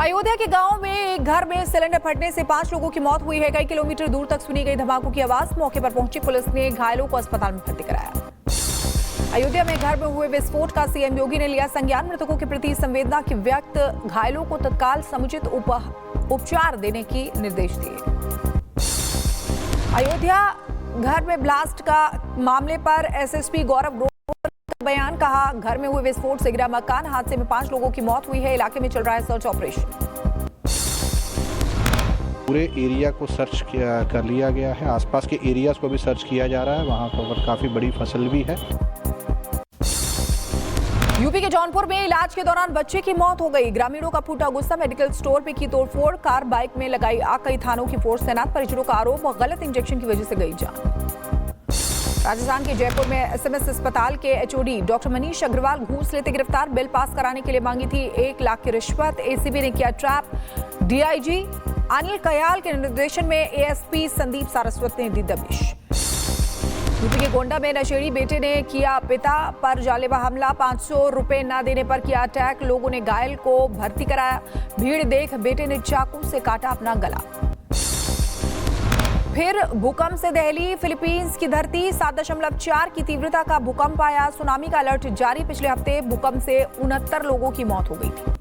अयोध्या के गांव में एक घर में सिलेंडर फटने से 5 लोगों की मौत हुई है। कई किलोमीटर दूर तक सुनी गई धमाकों की आवाज। मौके पर पहुंची पुलिस ने घायलों को अस्पताल में भर्ती कराया। अयोध्या में घर में हुए विस्फोट का सीएम योगी ने लिया संज्ञान। मृतकों के प्रति संवेदना की व्यक्त, घायलों को तत्काल समुचित उपचार देने के निर्देश दिए। अयोध्या घर में ब्लास्ट का मामले पर एसएसपी गौरव बयान, कहा कर में हुए विस्फोट से गिरा मकान। हादसे में 5 लोगों की मौत हुई है। इलाके में चल रहा है सर्च ऑपरेशन। पूरे एरिया को सर्च कर लिया गया है। आसपास के एरियाज को भी सर्च किया जा रहा है। वहां पर काफी बड़ी फसल भी है। यूपी के जौनपुर में इलाज के दौरान बच्चे की मौत हो गई। ग्रामीणों का फूटा गुस्सा, मेडिकल स्टोर पे की तोड़फोड़, कार बाइक में लगाई आग। कई थानों की फोर्स तैनात। परिजनों का आरोप, गलत इंजेक्शन की वजह से गई जान। राजस्थान के जयपुर में एसएमएस अस्पताल के एचओडी डॉक्टर मनीष अग्रवाल घूस लेते गिरफ्तार। बिल पास कराने के लिए मांगी थी 1 लाख की रिश्वत। एसीबी ने किया ट्रैप। डीआईजी अनिल कयाल के निर्देशन में एएसपी संदीप सारस्वत ने दी दबिश। यूपी के गोंडा में नशेड़ी बेटे ने किया पिता पर जानलेवा हमला। 500 रुपए न देने पर किया अटैक। लोगों ने घायल को भर्ती कराया। भीड़ देख बेटे ने चाकू से काटा अपना गला। फिर भूकंप से दहली फिलीपींस की धरती। 7.4 की तीव्रता का भूकंप आया। सुनामी का अलर्ट जारी। पिछले हफ्ते भूकंप से 69 लोगों की मौत हो गई थी।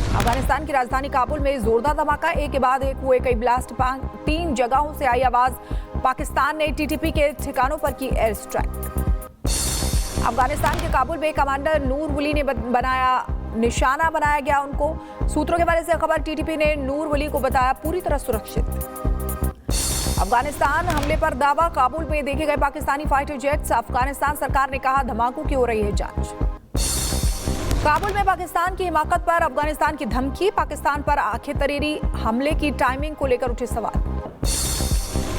अफगानिस्तान की राजधानी काबुल में जोरदार धमाका। एक के बाद एक हुए कई ब्लास्ट। 3 जगहों से आई आवाज। पाकिस्तान ने टीटीपी के ठिकानों पर की एयर स्ट्राइक। अफगानिस्तान के काबुल में कमांडर नूर वली ने निशाना बनाया गया उनको। सूत्रों के बारे से खबर, टीटीपी ने नूर वली को बताया पूरी तरह सुरक्षित। अफगानिस्तान हमले पर दावा, काबुल में देखे गए पाकिस्तानी फाइटर जेट्स। अफगानिस्तान सरकार ने कहा धमाकों की हो रही है जांच। काबुल में पाकिस्तान की हिमाकत पर अफगानिस्तान की धमकी। पाकिस्तान पर आंखें तरेरी। हमले की टाइमिंग को लेकर उठे सवाल।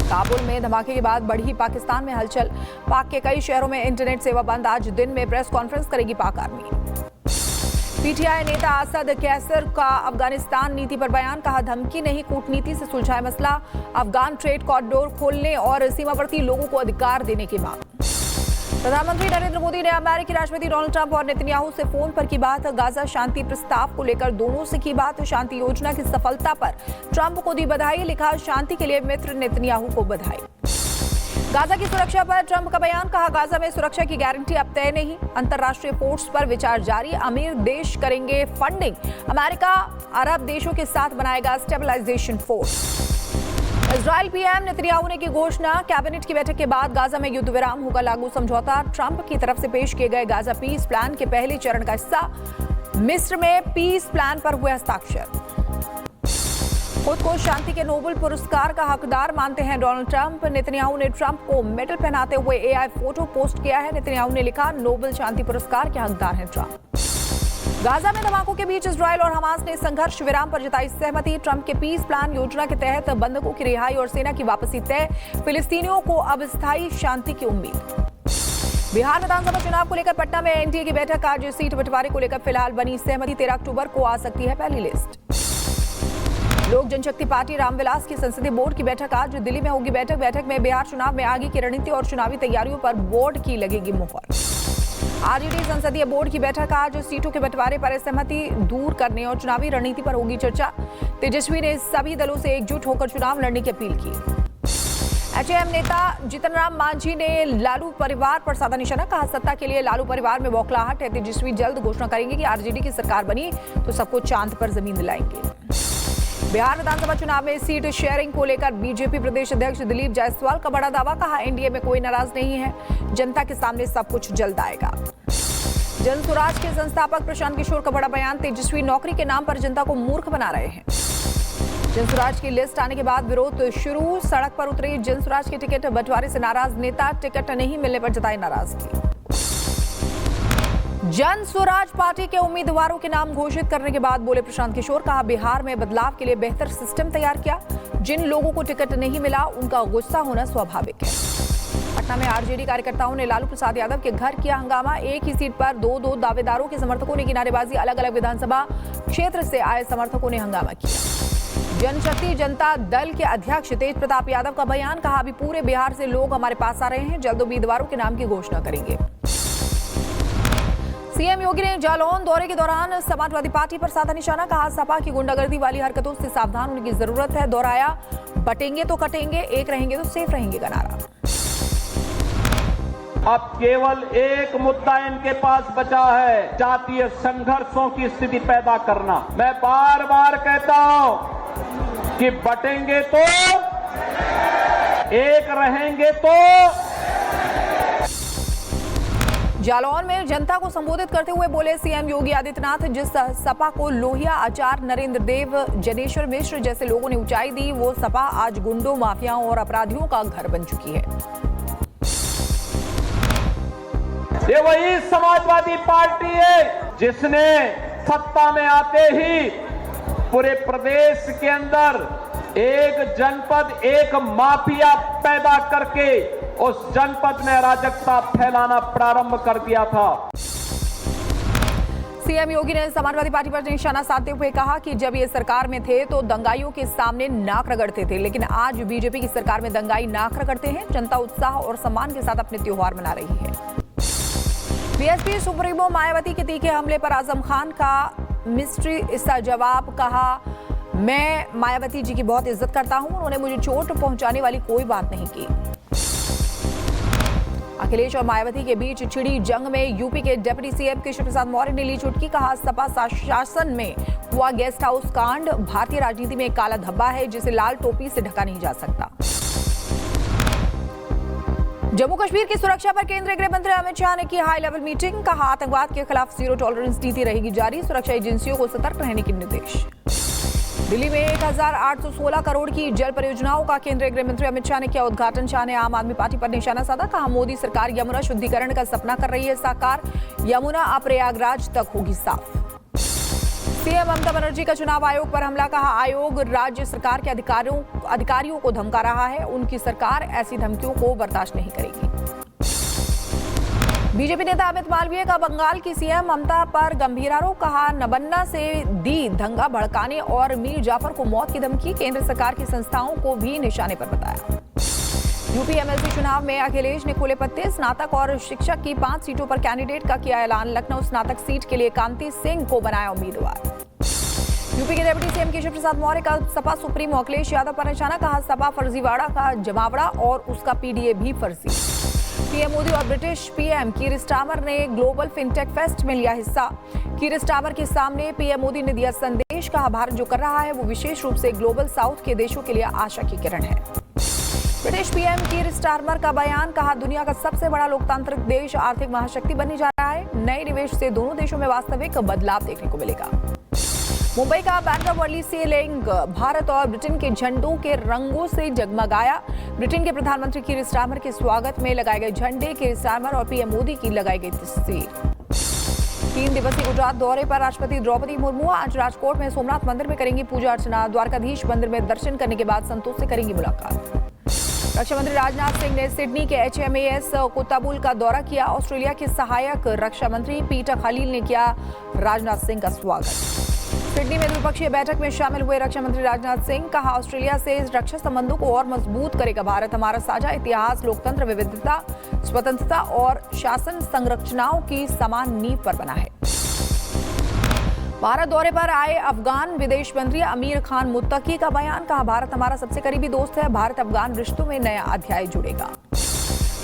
काबुल में धमाके के बाद बढ़ी पाकिस्तान में हलचल। पाक के कई शहरों में इंटरनेट सेवा बंद। आज दिन में प्रेस कॉन्फ्रेंस करेगी पाक आर्मी। पीटीआई नेता असद कैसर का अफगानिस्तान नीति पर बयान, कहा धमकी नहीं कूटनीति से सुलझाए मसला। अफगान ट्रेड कॉरिडोर खोलने और सीमावर्ती लोगों को अधिकार देने की मांग। प्रधानमंत्री नरेंद्र मोदी ने अमेरिकी राष्ट्रपति डोनाल्ड ट्रंप और नेतन्याहू से फोन पर की बात। गाजा शांति प्रस्ताव को लेकर दोनों से की बात। शांति योजना की सफलता पर ट्रंप को दी बधाई। लिखा शांति के लिए मित्र नेतन्याहू को बधाई। गाजा की सुरक्षा पर ट्रंप का बयान, कहा गाजा में सुरक्षा की गारंटी अब तय नहीं। अंतर्राष्ट्रीय फोर्स पर विचार जारी। अमीर देश करेंगे फंडिंग। अमेरिका अरब देशों के साथ बनाएगा stabilization force. Israel PM Netanyahu ने की घोषणा। कैबिनेट की बैठक के बाद गाजा में युद्ध विराम होगा लागू। समझौता ट्रंप की तरफ से पेश किए गए गाजा पीस प्लान के पहले चरण का हिस्सा। मिस्र में पीस प्लान पर हुए हस्ताक्षर। खुद को शांति के नोबेल पुरस्कार का हकदार मानते हैं डोनाल्ड ट्रंप। नेतन्याहू ने ट्रंप को मेडल पहनाते हुए एआई फोटो पोस्ट किया है। नेतन्याहू ने लिखा नोबेल शांति पुरस्कार के हकदार हैं ट्रंप। गाजा में धमाकों के बीच इजरायल और हमास ने संघर्ष विराम पर जताई सहमति। ट्रंप के पीस प्लान योजना के तहत बंधकों की रिहाई और सेना की वापसी तय। फिलिस्तीनियों को अब स्थायी शांति की उम्मीद। बिहार विधानसभा चुनाव को लेकर पटना में एनडीए की बैठक। आज सीट बंटवारे को लेकर फिलहाल बनी सहमति। 13 अक्टूबर को आ सकती है पहली लिस्ट। लोक जनशक्ति पार्टी रामविलास की संसदीय बोर्ड की बैठक आज दिल्ली में होगी। बैठक में बिहार चुनाव में आगे की रणनीति और चुनावी तैयारियों पर बोर्ड की लगेगी मुहर। आरजेडी संसदीय बोर्ड की बैठक आज सीटों के बंटवारे पर सहमति दूर करने और चुनावी रणनीति पर होगी चर्चा। तेजस्वी ने सभी दलों से एकजुट होकर चुनाव लड़ने की अपील की। एचएम नेता जीतन राम मांझी ने लालू परिवार पर साधा निशाना। कहा सत्ता के लिए लालू परिवार में बौखलाहट है। तेजस्वी जल्द घोषणा करेंगे कि आरजेडी की सरकार बनी तो सबको चांद पर जमीन दिलाएंगे। बिहार विधानसभा चुनाव में सीट शेयरिंग को लेकर बीजेपी प्रदेश अध्यक्ष दिलीप जायसवाल का बड़ा दावा। कहा एनडीए में कोई नाराज नहीं है। जनता के सामने सब कुछ जल्द आएगा। जन स्वराज के संस्थापक प्रशांत किशोर का बड़ा बयान। तेजस्वी नौकरी के नाम पर जनता को मूर्ख बना रहे हैं। जन स्वराज की लिस्ट आने के बाद विरोध शुरू। सड़क पर उतरे जन स्वराज के टिकट बंटवारे से नाराज नेता। टिकट नहीं मिलने पर जताई नाराजगी। जन स्वराज पार्टी के उम्मीदवारों के नाम घोषित करने के बाद बोले प्रशांत किशोर। कहा बिहार में बदलाव के लिए बेहतर सिस्टम तैयार किया। जिन लोगों को टिकट नहीं मिला उनका गुस्सा होना स्वाभाविक है। पटना में आरजेडी कार्यकर्ताओं ने लालू प्रसाद यादव के घर किया हंगामा। एक ही सीट पर दो दावेदारों के समर्थकों ने की नारेबाजी। अलग अलग विधानसभा क्षेत्र से आए समर्थकों ने हंगामा किया। जनशक्ति जनता दल के अध्यक्ष तेज प्रताप यादव का बयान। कहा अभी पूरे बिहार से लोग हमारे पास आ रहे हैं। जल्द उम्मीदवारों के नाम की घोषणा करेंगे। सीएम योगी ने जालौन दौरे के दौरान समाजवादी पार्टी पर साधा निशाना, कहा सपा की गुंडागर्दी वाली हरकतों से सावधान होने की जरूरत है। दोहराया बटेंगे तो कटेंगे, एक रहेंगे तो सेफ रहेंगे का नारा। अब केवल एक मुद्दा इनके पास बचा है, जातीय संघर्षों की स्थिति पैदा करना। मैं बार बार कहता हूं कि बटेंगे तो, एक रहेंगे तो। जालौन में जनता को संबोधित करते हुए बोले सीएम योगी आदित्यनाथ, जिस सपा को लोहिया, आचार्य, नरेंद्र देव, जनेश्वर मिश्र जैसे लोगों ने ऊंचाई दी, वो सपा आज गुंडों, माफियाओं और अपराधियों का घर बन चुकी है। ये वही समाजवादी पार्टी है जिसने सत्ता में आते ही पूरे प्रदेश के अंदर एक जनपद, एक माफिया पैदा करके उस जनपद में अराजकता फैलाना प्रारंभ कर दिया था। सीएम योगी ने समाजवादी पार्टी पर निशाना साधते हुए कहा कि जब ये सरकार में थे तो दंगाइयों के सामने नाक रगड़ते थे, लेकिन आज बीजेपी की सरकार में दंगाई नाक रगड़ते हैं। जनता उत्साह और सम्मान के साथ अपने त्योहार मना रही है। बीएसपी सुप्रीमो मायावती के तीखे हमले पर आजम खान का मिस्ट्री इसका जवाब, कहा मैं मायावती जी की बहुत इज्जत करता हूं, उन्होंने मुझे चोट पहुंचाने वाली कोई बात नहीं की। अखिलेश और मायावती के बीच छिड़ी जंग में यूपी के डिप्टी सीएम केशव प्रसाद मौर्य ने ली चुटकी, कहा सपा शासन में हुआ गेस्ट हाउस कांड भारतीय राजनीति में एक काला धब्बा है जिसे लाल टोपी से ढका नहीं जा सकता। जम्मू कश्मीर की सुरक्षा पर केंद्रीय गृह मंत्री अमित शाह ने की हाई लेवल मीटिंग, कहा आतंकवाद के खिलाफ जीरो टॉलरेंस नीति रहेगी जारी, सुरक्षा एजेंसियों को सतर्क रहने के निर्देश। दिल्ली में 1816 करोड़ की जल परियोजनाओं का केंद्रीय गृह मंत्री अमित शाह ने किया उद्घाटन। शाह ने आम आदमी पार्टी पर निशाना साधा, कहा मोदी सरकार यमुना शुद्धिकरण का सपना कर रही है साकार, यमुना अब प्रयागराज तक होगी साफ। सीएम ममता बनर्जी का चुनाव आयोग पर हमला, कहा आयोग राज्य सरकार के अधिकारियों को धमका रहा है, उनकी सरकार ऐसी धमकियों को बर्दाश्त नहीं करेगी। बीजेपी नेता अमित मालवीय का बंगाल की सीएम ममता पर गंभीर आरोप, कहा नबन्ना से दी दंगा भड़काने और मीर जाफर को मौत की धमकी, केंद्र सरकार की संस्थाओं को भी निशाने पर बताया। यूपी एमएलसी चुनाव में अखिलेश ने खोले पत्ते, स्नातक और शिक्षक की 5 सीटों पर कैंडिडेट का किया ऐलान, लखनऊ स्नातक सीट के लिए कांति सिंह को बनाया उम्मीदवार। यूपी के डिप्टी सीएम केशव प्रसाद मौर्य का सपा सुप्रीमो अखिलेश यादव पर निशाना, कहा सपा फर्जीवाड़ा का जमावड़ा और उसका पीडीए भी फर्जी। पीएम मोदी और ब्रिटिश पीएम कीर स्टारमर ने ग्लोबल फिनटेक फेस्ट में लिया हिस्सा, कीर स्टारमर के सामने पीएम मोदी ने दिया संदेश, कहा भारत जो कर रहा है वो विशेष रूप से ग्लोबल साउथ के देशों के लिए आशा की किरण है। ब्रिटिश पीएम कीर स्टारमर का बयान, कहा दुनिया का सबसे बड़ा लोकतांत्रिक देश आर्थिक महाशक्ति बनने जा रहा है, नए निवेश से दोनों देशों में वास्तविक बदलाव देखने को मिलेगा। मुंबई का बांद्रा वर्ली सीलिंग भारत और ब्रिटेन के झंडों के रंगों से जगमगाया, ब्रिटेन के प्रधानमंत्री कीर स्टारमर के स्वागत में लगाए गए झंडे, कीर स्टारमर और पीएम मोदी की लगाई गई तस्वीर। 3 दिवसीय गुजरात दौरे पर राष्ट्रपति द्रौपदी मुर्मू आज राजकोट में सोमनाथ मंदिर में करेंगी पूजा अर्चना, द्वारकाधीश मंदिर में दर्शन करने के बाद संतोष से करेंगी मुलाकात। रक्षा मंत्री राजनाथ सिंह ने सिडनी के HMAS कोत्ताबुल का दौरा किया, ऑस्ट्रेलिया के सहायक रक्षा मंत्री पीटर खलील ने किया राजनाथ सिंह का स्वागत। सिडनी में द्विपक्षीय बैठक में शामिल हुए रक्षा मंत्री राजनाथ सिंह, कहा ऑस्ट्रेलिया से रक्षा संबंधों को और मजबूत करेगा भारत, हमारा साझा इतिहास, लोकतंत्र, विविधता, स्वतंत्रता और शासन संरचनाओं की समान नींव पर बना है। भारत दौरे पर आए अफगान विदेश मंत्री अमीर खान मुत्तकी का बयान, कहा भारत हमारा सबसे करीबी दोस्त है, भारत अफगान रिश्तों में नया अध्याय जुड़ेगा।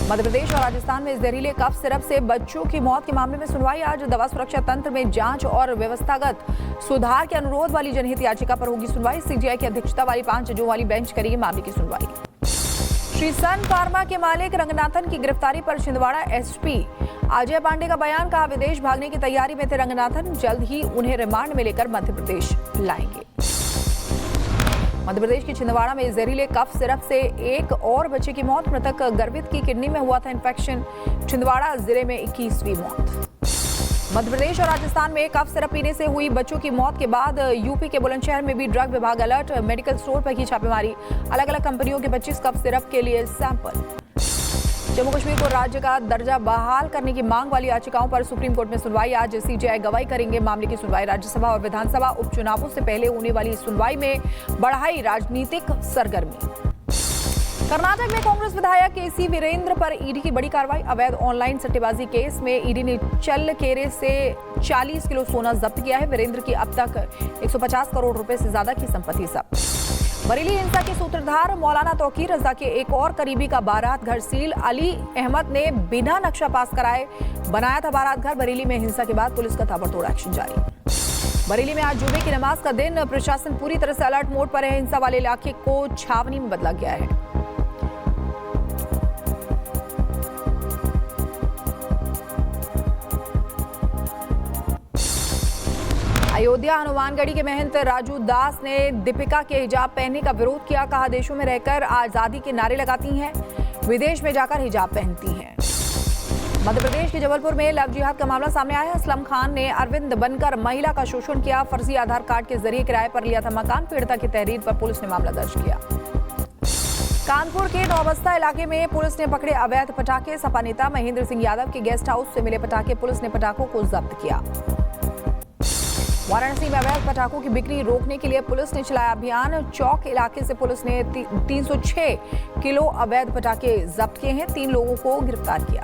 मध्य प्रदेश और राजस्थान में जहरीले कफ सिरप से बच्चों की मौत के मामले में सुनवाई आज, दवा सुरक्षा तंत्र में जांच और व्यवस्थागत सुधार के अनुरोध वाली जनहित याचिका पर होगी सुनवाई, सीजीआई की अध्यक्षता वाली 5 जजों वाली बेंच करेगी मामले की सुनवाई। श्री सन फार्मा के मालिक रंगनाथन की गिरफ्तारी पर छिंदवाड़ा एसपी अजय पांडे का बयान, कहा विदेश भागने की तैयारी में थे रंगनाथन, जल्द ही उन्हें रिमांड में लेकर मध्य प्रदेश लाएंगे। मध्य प्रदेश के छिंदवाड़ा में जहरीले कफ सिरप से एक और बच्चे की मौत, मृतक गर्भित की किडनी में हुआ था इन्फेक्शन, छिंदवाड़ा जिले में 21वीं मौत। मध्य प्रदेश और राजस्थान में कफ सिरप पीने से हुई बच्चों की मौत के बाद यूपी के बुलंदशहर में भी ड्रग विभाग अलर्ट, मेडिकल स्टोर पर की छापेमारी, अलग अलग कंपनियों के 25 कफ सिरप के लिए सैंपल। जम्मू कश्मीर को राज्य का दर्जा बहाल करने की मांग वाली याचिकाओं पर सुप्रीम कोर्ट में सुनवाई आज, सीजीआई गवाही करेंगे मामले की सुनवाई। राज्यसभा और विधानसभा उपचुनावों से पहले होने वाली सुनवाई में बढ़ाई राजनीतिक सरगर्मी। कर्नाटक में कांग्रेस विधायक केसी वीरेंद्र पर ईडी की बड़ी कार्रवाई। अवैध ऑनलाइन सट्टेबाजी केस में ईडी ने चलकेरे से 40 किलो सोना जब्त किया है। वीरेंद्र की अब तक 150 करोड़ रुपए से ज्यादा की संपत्ति जब्त। बरेली हिंसा के सूत्रधार मौलाना तौकीर रजा के एक और करीबी का बारात घर सील। अली अहमद ने बिना नक्शा पास कराए बनाया था बारात घर। बरेली में हिंसा के बाद पुलिस का ताबड़तोड़ एक्शन जारी। बरेली में आज जुमे की नमाज का दिन, प्रशासन पूरी तरह से अलर्ट मोड पर है। हिंसा वाले इलाके को छावनी में बदला गया है। अयोध्या हनुमानगढ़ी के महंत राजू दास ने दीपिका के हिजाब पहनने का विरोध किया। कहा, देशों में रहकर आजादी के नारे लगाती हैं, विदेश में जाकर हिजाब पहनती हैं। मध्य प्रदेश के जबलपुर में लव जिहाद का मामला सामने आया है। असलम खान ने अरविंद बनकर महिला का शोषण किया। फर्जी आधार कार्ड के जरिए किराए पर लिया था मकान। पीड़िता की तहरीर पर पुलिस ने मामला दर्ज किया। कानपुर के नौबस्ता इलाके में पुलिस ने पकड़े अवैध पटाखे। सपा नेता महेंद्र सिंह यादव के गेस्ट हाउस से मिले पटाखे, पुलिस ने पटाखों को जब्त किया। वाराणसी में अवैध पटाखों की बिक्री रोकने के लिए पुलिस ने चलाया अभियान। चौक इलाके से पुलिस ने 306 किलो अवैध पटाखे जब्त किए हैं। 3 लोगों को गिरफ्तार किया।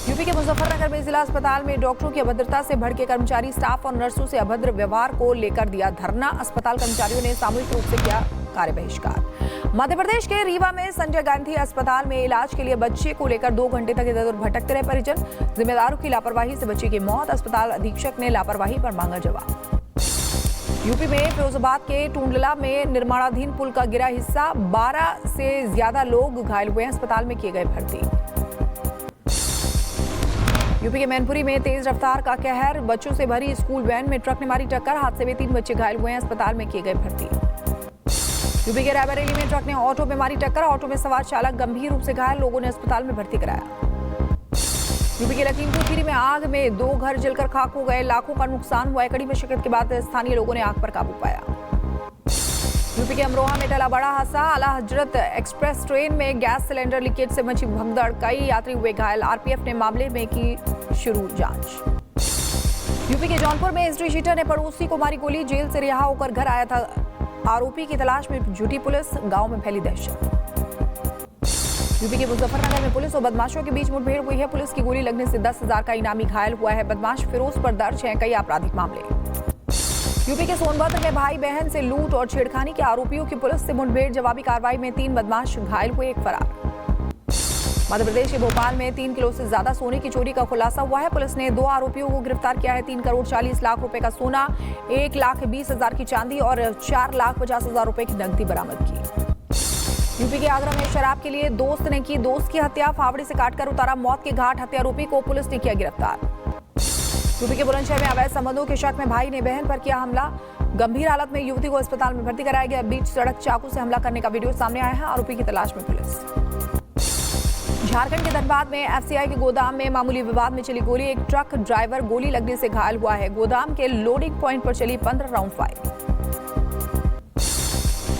यूपी के मुजफ्फरनगर में जिला अस्पताल में डॉक्टरों की अभद्रता से भड़के कर्मचारी, स्टाफ और नर्सों से अभद्र व्यवहार को लेकर दिया धरना। अस्पताल कर्मचारियों ने सामूहिक रूप से किया कार्य बहिष्कार। मध्य प्रदेश के रीवा में संजय गांधी अस्पताल में इलाज के लिए बच्चे को लेकर 2 घंटे तक इधर उधर भटकते रहे परिजन। जिम्मेदारों की लापरवाही से बच्चे की मौत। अस्पताल अधीक्षक ने लापरवाही पर मांगा जवाब। यूपी में फिरोजाबाद के टूंडला में निर्माणाधीन पुल का गिरा हिस्सा, 12 से ज्यादा लोग घायल हुए हैं, अस्पताल में किए गए भर्ती। यूपी के मैनपुरी में तेज रफ्तार का कहर, बच्चों से भरी स्कूल वैन में ट्रक ने मारी टक्कर। हादसे में 3 बच्चे घायल हुए हैं, अस्पताल में किए गए भर्ती। यूपी के रायबरेली में ट्रक ने ऑटो में मारी टक्कर। ऑटो में सवार चालक गंभीर रूप से घायल, लोगों ने अस्पताल में भर्ती कराया। यूपी के लखीमपुर खीरी में आग में 2 घर जलकर खाक हो गए, लाखों का नुकसान हुआ है। कड़ी मशक्कत के बाद स्थानीय लोगों ने आग पर काबू पाया। यूपी के अमरोहा में टला बड़ा हादसा। आला हजरत एक्सप्रेस ट्रेन में गैस सिलेंडर लीकेज से मची भगदड़, कई यात्री हुए घायल। आरपीएफ ने मामले में की शुरू जांच। यूपी के जौनपुर में हिस्ट्री शीटर ने पड़ोसी को मारी गोली, जेल से रिहा होकर घर आया था। आरोपी की तलाश में जुटी पुलिस, गांव में फैली दहशत। यूपी के मुजफ्फरनगर में पुलिस और बदमाशों के बीच मुठभेड़ हुई है। पुलिस की गोली लगने से 10,000 का इनामी घायल हुआ है। बदमाश फिरोज पर दर्ज हैं कई आपराधिक मामले। यूपी के सोनभद्र में भाई बहन से लूट और छेड़खानी के आरोपियों की पुलिस से मुठभेड़, जवाबी कार्रवाई में 3 बदमाश घायल हुए, 1 फरार। मध्य प्रदेश के भोपाल में 3 किलो से ज्यादा सोने की चोरी का खुलासा हुआ है। पुलिस ने 2 आरोपियों को गिरफ्तार किया है। 3 करोड़ 40 लाख रुपए का सोना, 1,20,000 की चांदी और 4,50,000 रुपए की नकदी बरामद की। यूपी के आगरा में शराब के लिए दोस्त ने की दोस्त की हत्या, फावड़े से काटकर उतारा मौत के घाट। हत्यारोपी को पुलिस ने किया गिरफ्तार। यूपी के बुलंदशहर में अवैध संबंधों के शक में भाई ने बहन पर किया हमला, गंभीर हालत में युवती को अस्पताल में भर्ती कराया गया। बीच सड़क चाकू से हमला करने का वीडियो सामने आया है, आरोपी की तलाश में पुलिस। झारखंड के धनबाद में एफसीआई के गोदाम में मामूली विवाद में चली गोली, एक ट्रक ड्राइवर गोली लगने से घायल हुआ है। गोदाम के लोडिंग पॉइंट पर चली 15 राउंड फायर।